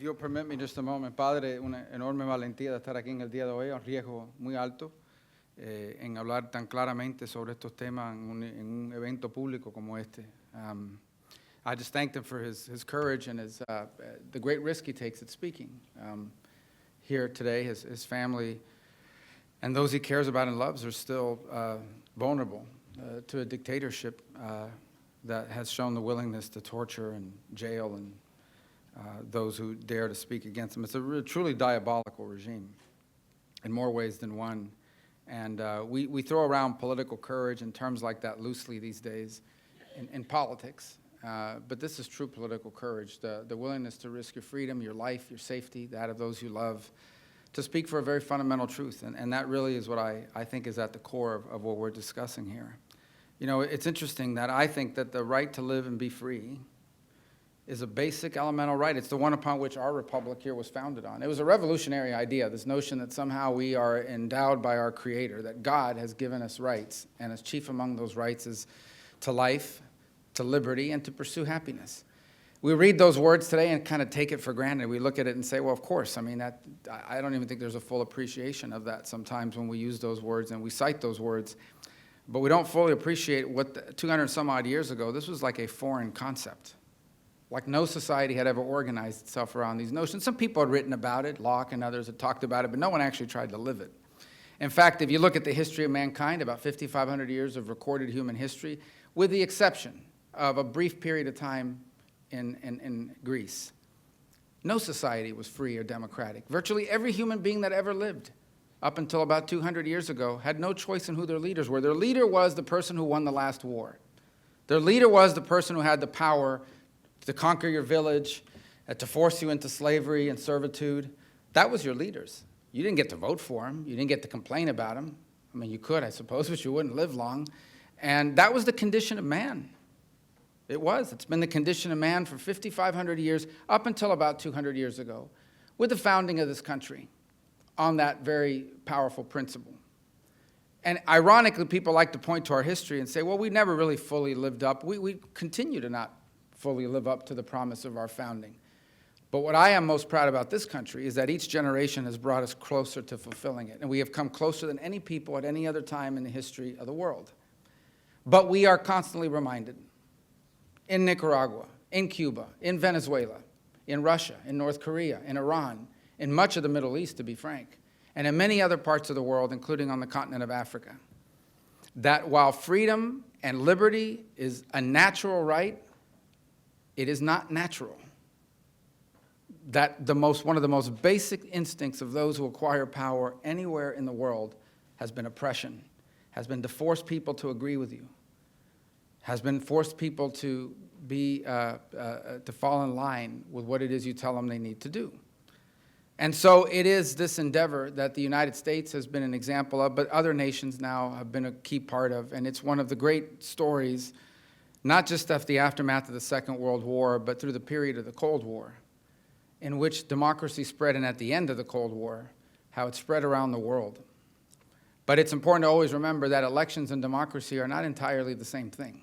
Dios permite just a moment, Padre, una enorme valentía de estar aquí en el día de hoy, un riesgo muy alto en hablar tan claramente sobre estos temas en un evento público como este. I just thanked him for his courage and the great risk he takes at speaking here today. His family and those he cares about and loves are still vulnerable to a dictatorship that has shown the willingness to torture and jail and those who dare to speak against them. It's a truly diabolical regime in more ways than one. And we throw around political courage and terms like that loosely these days in politics. But this is true political courage, the willingness to risk your freedom, your life, your safety, that of those you love, to speak for a very fundamental truth. And that really is what I think is at the core of what we're discussing here. You know, it's interesting that I think that the right to live and be free is a basic elemental right. It's the one upon which our republic here was founded on. It was a revolutionary idea, this notion that somehow we are endowed by our Creator, that God has given us rights, and as chief among those rights is to life, to liberty, and to pursue happiness. We read those words today and kind of take it for granted. We look at it and say, well, of course. I mean, I don't even think there's a full appreciation of that sometimes when we use those words and we cite those words. But we don't fully appreciate what 200 some odd years ago, this was like a foreign concept. Like no society had ever organized itself around these notions. Some people had written about it, Locke and others had talked about it, but no one actually tried to live it. In fact, if you look at the history of mankind, about 5,500 years of recorded human history, with the exception of a brief period of time in Greece, no society was free or democratic. Virtually every human being that ever lived, up until about 200 years ago, had no choice in who their leaders were. Their leader was the person who won the last war. Their leader was the person who had the power to conquer your village, to force you into slavery and servitude. That was your leaders. You didn't get to vote for them. You didn't get to complain about them. I mean, you could, I suppose, but you wouldn't live long. And that was the condition of man. It was. It's been the condition of man for 5,500 years, up until about 200 years ago, with the founding of this country on that very powerful principle. And ironically, people like to point to our history and say, well, we never really fully lived up. We continue to not fully live up to the promise of our founding. But what I am most proud about this country is that each generation has brought us closer to fulfilling it. And we have come closer than any people at any other time in the history of the world. But we are constantly reminded, in Nicaragua, in Cuba, in Venezuela, in Russia, in North Korea, in Iran, in much of the Middle East, to be frank, and in many other parts of the world, including on the continent of Africa, that while freedom and liberty is a natural right, it is not natural. That one of the most basic instincts of those who acquire power anywhere in the world has been oppression, has been to force people to agree with you, has been forced people to fall in line with what it is you tell them they need to do. And so it is this endeavor that the United States has been an example of, but other nations now have been a key part of, and it's one of the great stories, not just of the aftermath of the Second World War, but through the period of the Cold War, in which democracy spread, and at the end of the Cold War, how it spread around the world. But it's important to always remember that elections and democracy are not entirely the same thing.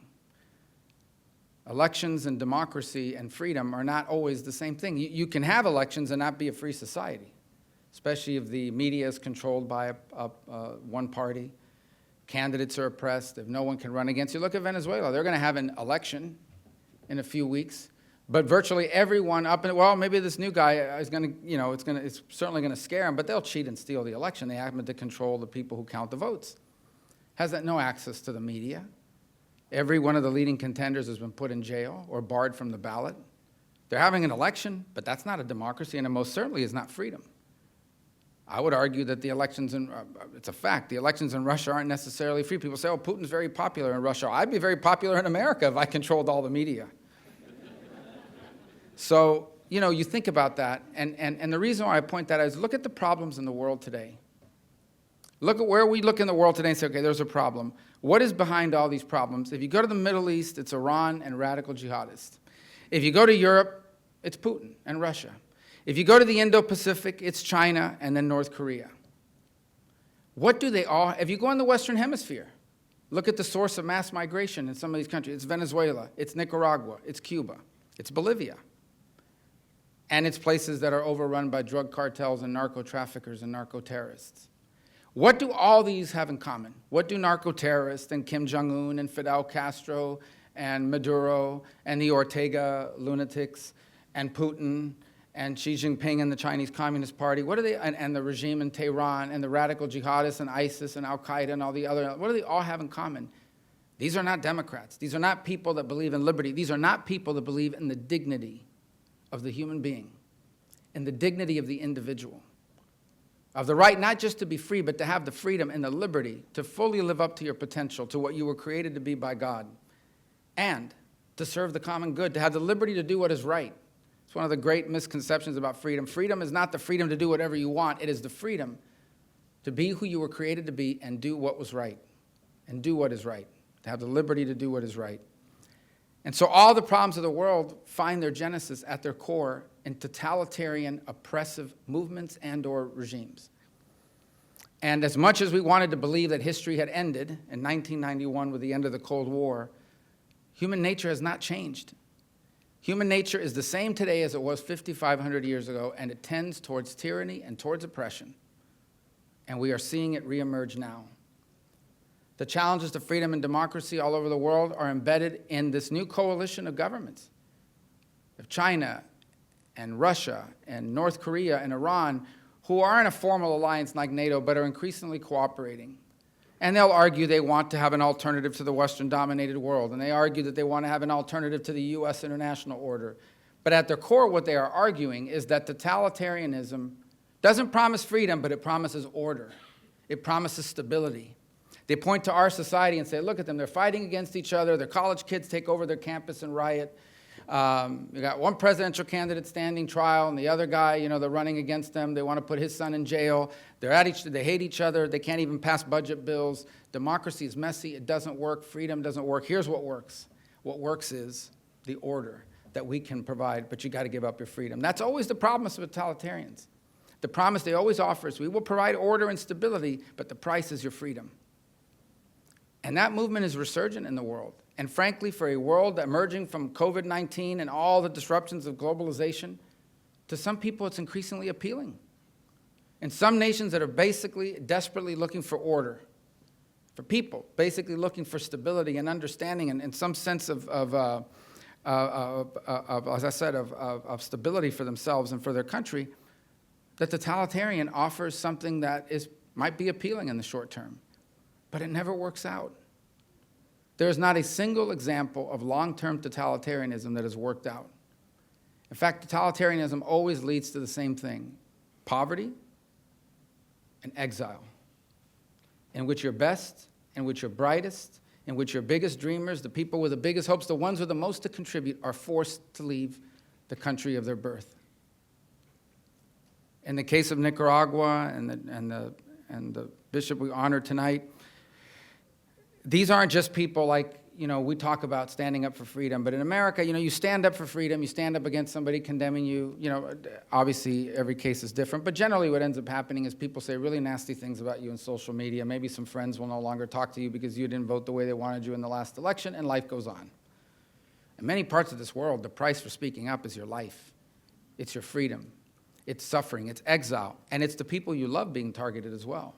Elections and democracy and freedom are not always the same thing. You can have elections and not be a free society, especially if the media is controlled by one party. Candidates are oppressed, if no one can run against you. Look at Venezuela. They're going to have an election in a few weeks, but virtually everyone well, maybe this new guy is going to, it's certainly going to scare them, but they'll cheat and steal the election. They happen to control the people who count the votes. Has that no access to the media? Every one of the leading contenders has been put in jail or barred from the ballot. They're having an election, but that's not a democracy, and it most certainly is not freedom. I would argue that the elections it's a fact, the elections in Russia aren't necessarily free. People say, oh, Putin's very popular in Russia. I'd be very popular in America if I controlled all the media. So, you think about that, and the reason why I point that out is look at the problems in the world today. Look at where we look in the world today and say, okay, there's a problem. What is behind all these problems? If you go to the Middle East, it's Iran and radical jihadists. If you go to Europe, it's Putin and Russia. If you go to the Indo-Pacific, it's China and then North Korea. What do they all, if you go in the Western Hemisphere, look at the source of mass migration in some of these countries. It's Venezuela, it's Nicaragua, it's Cuba, it's Bolivia. and it's places that are overrun by drug cartels and narco-traffickers and narco-terrorists. What do all these have in common? What do narco-terrorists and Kim Jong-un and Fidel Castro and Maduro and the Ortega lunatics and Putin and Xi Jinping and the Chinese Communist Party, what do they, and the regime in Tehran and the radical jihadists and ISIS and Al-Qaeda and all the other, what do they all have in common? These are not Democrats. These are not people that believe in liberty. These are not people that believe in the dignity of the human being, in the dignity of the individual, of the right not just to be free, but to have the freedom and the liberty to fully live up to your potential, to what you were created to be by God, and to serve the common good, to have the liberty to do what is right. It's one of the great misconceptions about freedom. Freedom is not the freedom to do whatever you want. It is the freedom to be who you were created to be and do what was right, and do what is right, to have the liberty to do what is right. And so all the problems of the world find their genesis at their core in totalitarian, oppressive movements and or regimes. And as much as we wanted to believe that history had ended in 1991 with the end of the Cold War, human nature has not changed. Human nature is the same today as it was 5,500 years ago, and it tends towards tyranny and towards oppression. And we are seeing it reemerge now. The challenges to freedom and democracy all over the world are embedded in this new coalition of governments. Of China and Russia and North Korea and Iran, who are in a formal alliance like NATO, but are increasingly cooperating. And they'll argue they want to have an alternative to the Western-dominated world, and they argue that they want to have an alternative to the U.S. international order. But at their core, what they are arguing is that totalitarianism doesn't promise freedom, but it promises order. It promises stability. They point to our society and say, look at them, they're fighting against each other, their college kids take over their campus and riot. You got one presidential candidate standing trial, and the other guy, you know, they're running against them. They want to put his son in jail. They hate each other. They can't even pass budget bills. Democracy is messy. It doesn't work. Freedom doesn't work. Here's what works. What works is the order that we can provide, but you got to give up your freedom. That's always the promise of totalitarians. The promise they always offer is we will provide order and stability, but the price is your freedom. And that movement is resurgent in the world. And frankly, for a world emerging from COVID-19 and all the disruptions of globalization, to some people it's increasingly appealing. In some nations that are basically desperately looking for order, for people basically looking for stability and understanding and some sense of as I said, of stability for themselves and for their country, the totalitarian offers something that might be appealing in the short term, but it never works out. There is not a single example of long-term totalitarianism that has worked out. In fact, totalitarianism always leads to the same thing: poverty and exile, in which your best, in which your brightest, in which your biggest dreamers, the people with the biggest hopes, the ones with the most to contribute, are forced to leave the country of their birth. In the case of Nicaragua and the bishop we honored tonight, these aren't just people like, you know, we talk about standing up for freedom, but in America, you know, you stand up for freedom, you stand up against somebody condemning you, you know, obviously every case is different, but generally what ends up happening is people say really nasty things about you in social media. Maybe some friends will no longer talk to you because you didn't vote the way they wanted you in the last election, and life goes on. In many parts of this world, the price for speaking up is your life. It's your freedom. It's suffering. It's exile. And it's the people you love being targeted as well.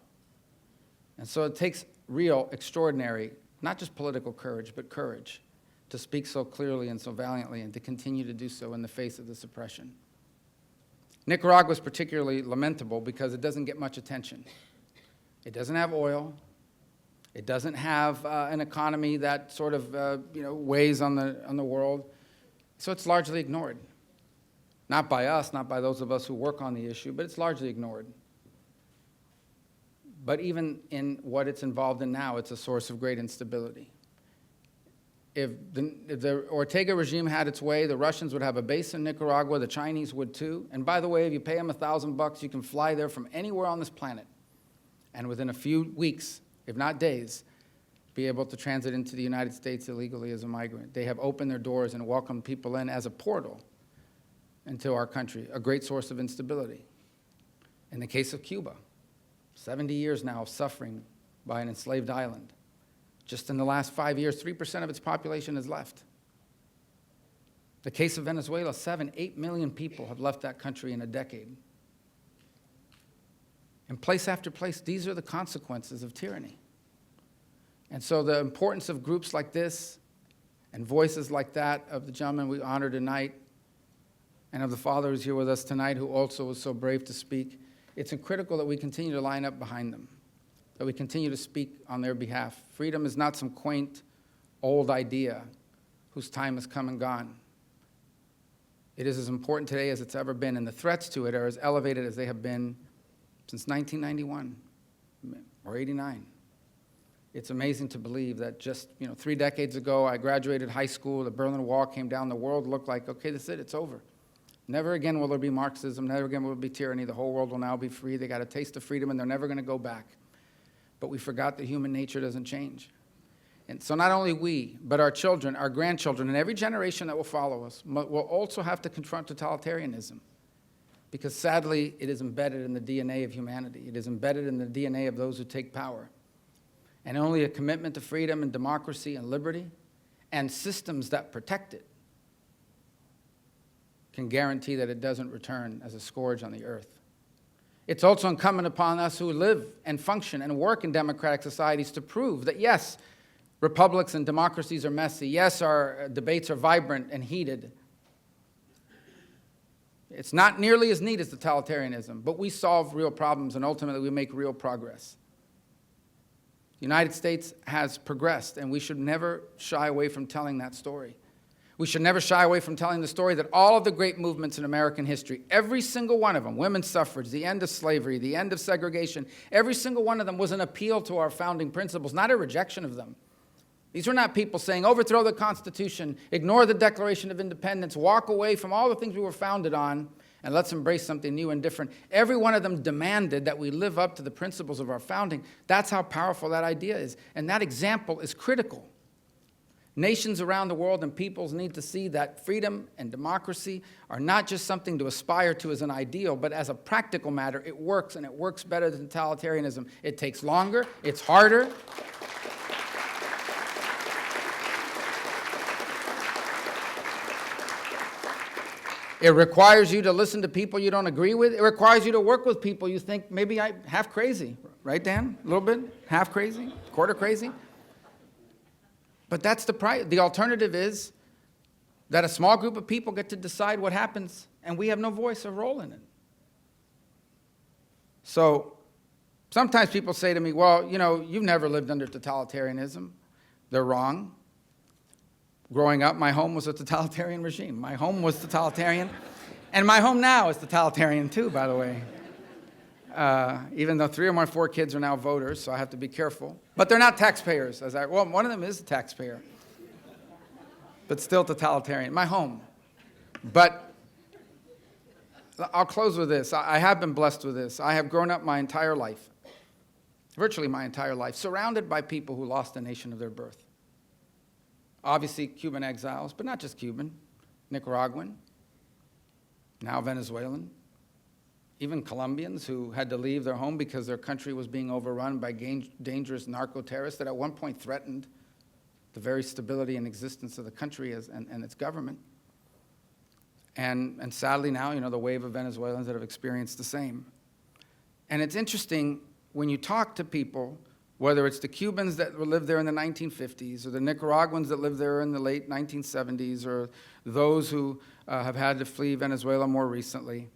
And so it takes real, extraordinary, not just political courage, but courage to speak so clearly and so valiantly and to continue to do so in the face of this oppression. Nicaragua is particularly lamentable because it doesn't get much attention. It doesn't have oil. It doesn't have an economy that sort of weighs on the world. So it's largely ignored. Not by us, not by those of us who work on the issue, but it's largely ignored. But even in what it's involved in now, it's a source of great instability. If the Ortega regime had its way, the Russians would have a base in Nicaragua, the Chinese would too. And by the way, if you pay them $1,000, you can fly there from anywhere on this planet. And within a few weeks, if not days, be able to transit into the United States illegally as a migrant. They have opened their doors and welcomed people in as a portal into our country, a great source of instability. In the case of Cuba, 70 years now of suffering by an enslaved island. Just in the last 5 years, 3% of its population has left. The case of Venezuela, 8 million people have left that country in a decade. In place after place, these are the consequences of tyranny. And so the importance of groups like this and voices like that of the gentleman we honor tonight and of the father who's here with us tonight who also was so brave to speak, it's critical that we continue to line up behind them, that we continue to speak on their behalf. Freedom is not some quaint, old idea whose time has come and gone. It is as important today as it's ever been, and the threats to it are as elevated as they have been since 1991 or 89. It's amazing to believe that just 3 decades ago, I graduated high school, the Berlin Wall came down, the world looked like, okay, that's it, it's over. Never again will there be Marxism, never again will there be tyranny, the whole world will now be free, they got a taste of freedom and they're never gonna go back. But we forgot that human nature doesn't change. And so not only we, but our children, our grandchildren, and every generation that will follow us will also have to confront totalitarianism. Because sadly, it is embedded in the DNA of humanity. It is embedded in the DNA of those who take power. And only a commitment to freedom and democracy and liberty and systems that protect it can guarantee that it doesn't return as a scourge on the earth. It's also incumbent upon us who live and function and work in democratic societies to prove that, yes, republics and democracies are messy. Yes, our debates are vibrant and heated. It's not nearly as neat as totalitarianism, but we solve real problems and ultimately we make real progress. The United States has progressed and we should never shy away from telling that story. We should never shy away from telling the story that all of the great movements in American history, every single one of them, women's suffrage, the end of slavery, the end of segregation, every single one of them was an appeal to our founding principles, not a rejection of them. These were not people saying, overthrow the Constitution, ignore the Declaration of Independence, walk away from all the things we were founded on, and let's embrace something new and different. Every one of them demanded that we live up to the principles of our founding. That's how powerful that idea is. And that example is critical. Nations around the world and peoples need to see that freedom and democracy are not just something to aspire to as an ideal, but as a practical matter, it works, and it works better than totalitarianism. It takes longer, it's harder. It requires you to listen to people you don't agree with. It requires you to work with people you think maybe I'm half crazy. Right, Dan? A little bit? Half crazy? Quarter crazy? But that's the price. The alternative is that a small group of people get to decide what happens, and we have no voice or role in it. So sometimes people say to me, well, you've never lived under totalitarianism. They're wrong. Growing up, my home was a totalitarian regime. My home was totalitarian, and my home now is totalitarian too, by the way. Even though 3 of my 4 kids are now voters, so I have to be careful. But they're not taxpayers. Well, one of them is a taxpayer, but still totalitarian. My home. But I'll close with this. I have been blessed with this. I have grown up my entire life, virtually my entire life, surrounded by people who lost the nation of their birth. Obviously, Cuban exiles, but not just Cuban, Nicaraguan, now Venezuelan, even Colombians who had to leave their home because their country was being overrun by dangerous narco-terrorists that at one point threatened the very stability and existence of the country and its government. And sadly now, the wave of Venezuelans that have experienced the same. And it's interesting when you talk to people, whether it's the Cubans that lived there in the 1950s or the Nicaraguans that lived there in the late 1970s or those who have had to flee Venezuela more recently,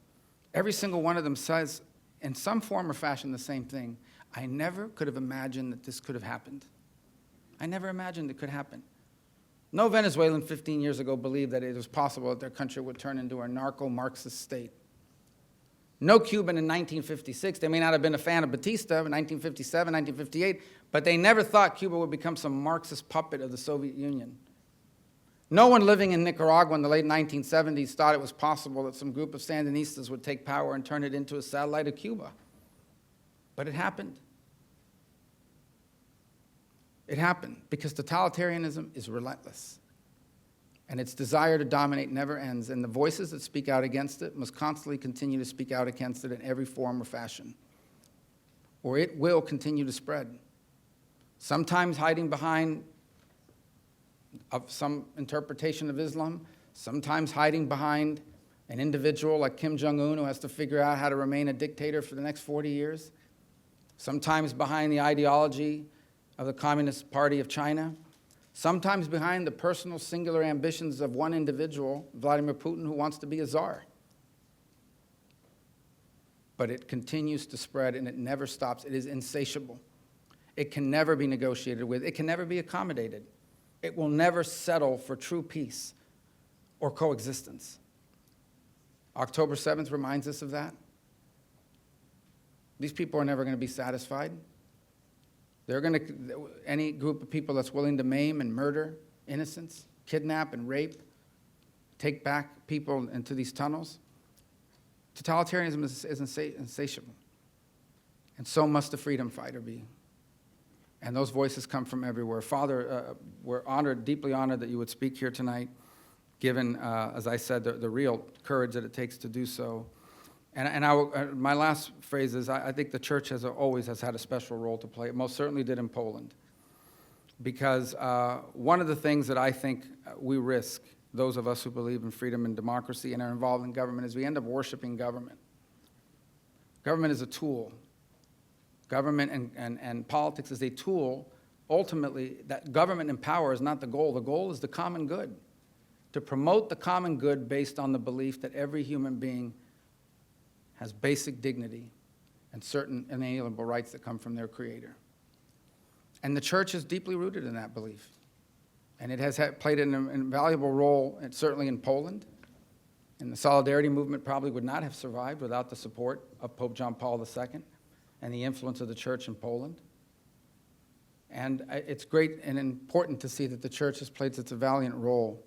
every single one of them says in some form or fashion the same thing. I never could have imagined that this could have happened. I never imagined it could happen. No Venezuelan 15 years ago believed that it was possible that their country would turn into a narco-Marxist state. No Cuban in 1956, they may not have been a fan of Batista in 1957, 1958, but they never thought Cuba would become some Marxist puppet of the Soviet Union. No one living in Nicaragua in the late 1970s thought it was possible that some group of Sandinistas would take power and turn it into a satellite of Cuba. But it happened. It happened because totalitarianism is relentless. And its desire to dominate never ends, and the voices that speak out against it must constantly continue to speak out against it in every form or fashion, or it will continue to spread, sometimes hiding behind some interpretation of Islam, sometimes hiding behind an individual like Kim Jong-un who has to figure out how to remain a dictator for the next 40 years, sometimes behind the ideology of the Communist Party of China, sometimes behind the personal singular ambitions of one individual, Vladimir Putin, who wants to be a czar. But it continues to spread, and it never stops. It is insatiable. It can never be negotiated with. It can never be accommodated. It will never settle for true peace or coexistence. October 7th reminds us of that. These people are never going to be satisfied. They're going to, any group of people that's willing to maim and murder innocents, kidnap and rape, take back people into these tunnels. Totalitarianism is insatiable. And so must the freedom fighter be. And those voices come from everywhere. Father, we're honored, deeply honored that you would speak here tonight, given, as I said, the real courage that it takes to do so. And my last phrase is, I think the church always has had a special role to play. It most certainly did in Poland. Because one of the things that I think we risk, those of us who believe in freedom and democracy and are involved in government, is we end up worshiping government. Government is a tool. Government and politics is a tool. Ultimately, that government and power is not the goal. The goal is the common good. To promote the common good based on the belief that every human being has basic dignity and certain inalienable rights that come from their Creator. And the church is deeply rooted in that belief. And it has played an invaluable role, and certainly in Poland. And the Solidarity movement probably would not have survived without the support of Pope John Paul II and the influence of the church in Poland. And it's great and important to see that the church has played such a valiant role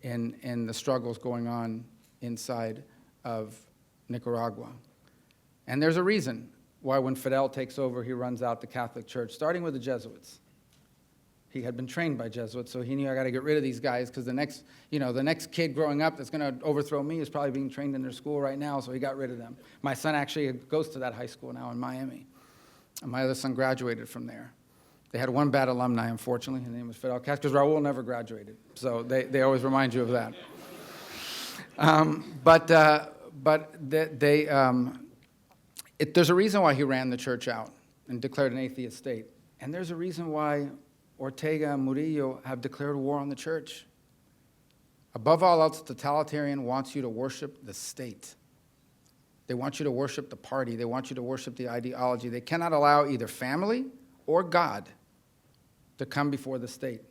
in the struggles going on inside of Nicaragua. And there's a reason why when Fidel takes over, he runs out the Catholic Church, starting with the Jesuits. He had been trained by Jesuits, so he knew, I got to get rid of these guys because the next kid growing up that's going to overthrow me is probably being trained in their school right now, so he got rid of them. My son actually goes to that high school now in Miami, and my other son graduated from there. They had one bad alumni, unfortunately. His name was Fidel Castro, because Raul never graduated, so they always remind you of that. There's a reason why he ran the church out and declared an atheist state, and there's a reason why Ortega and Murillo have declared war on the church. Above all else, the totalitarian wants you to worship the state. They want you to worship the party. They want you to worship the ideology. They cannot allow either family or God to come before the state.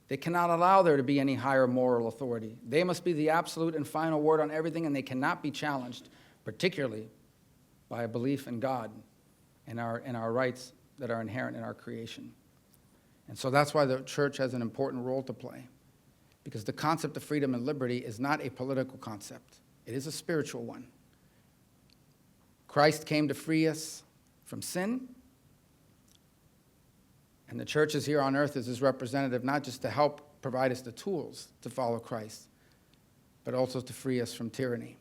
They cannot allow there to be any higher moral authority. They must be the absolute and final word on everything, and they cannot be challenged, particularly by a belief in God and our rights that are inherent in our creation. And so that's why the church has an important role to play, because the concept of freedom and liberty is not a political concept. It is a spiritual one. Christ came to free us from sin, and the church is here on earth as his representative, not just to help provide us the tools to follow Christ, but also to free us from tyranny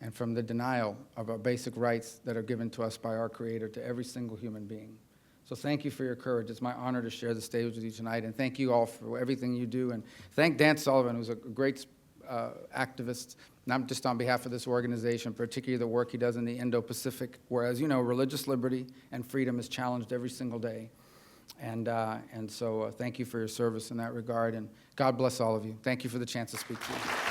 and from the denial of our basic rights that are given to us by our Creator to every single human being. So thank you for your courage. It's my honor to share the stage with you tonight, and thank you all for everything you do. And thank Dan Sullivan, who's a great activist, not just on behalf of this organization, particularly the work he does in the Indo-Pacific, whereas, religious liberty and freedom is challenged every single day. And so thank you for your service in that regard, and God bless all of you. Thank you for the chance to speak to you.